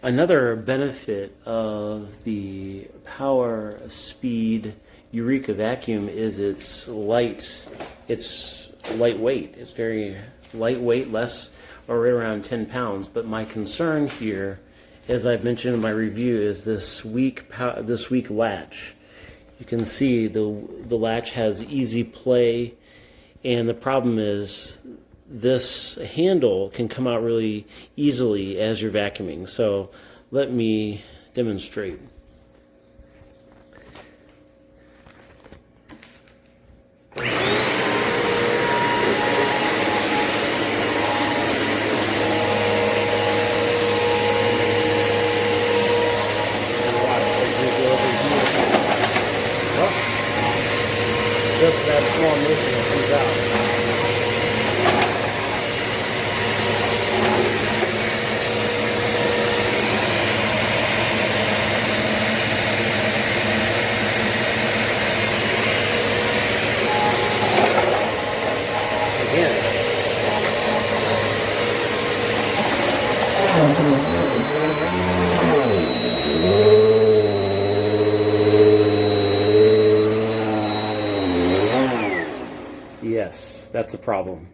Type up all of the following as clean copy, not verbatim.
Another benefit of the PowerSpeed Eureka vacuum is it's light. It's lightweight. It's very lightweight, less or right around 10 pounds. But my concern here, as I've mentioned in my review, is this weak latch. You can see the latch has easy play, and the problem is this handle can come out really easily as you're vacuuming. So let me demonstrate. Just that small motion that comes out. Yes, that's a problem.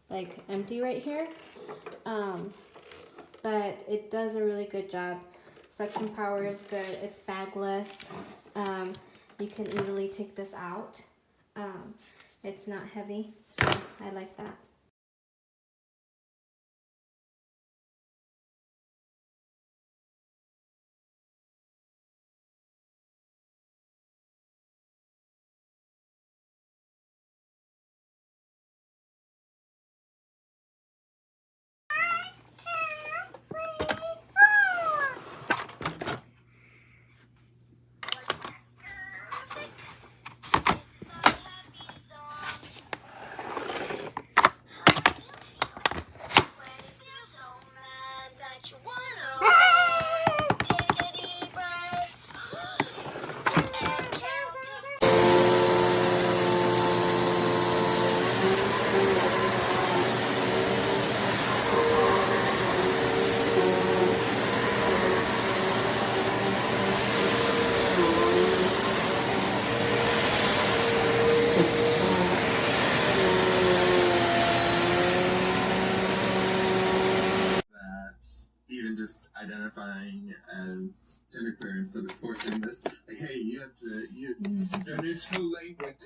Like empty right here, but it does a really good job. Suction power is good. It's bagless. You can easily take this out. It's not heavy, so I like that. Even just identifying as genderqueer instead of forcing this, like, hey, you have to, your neutral language,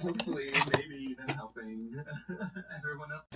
hopefully, maybe even helping everyone else.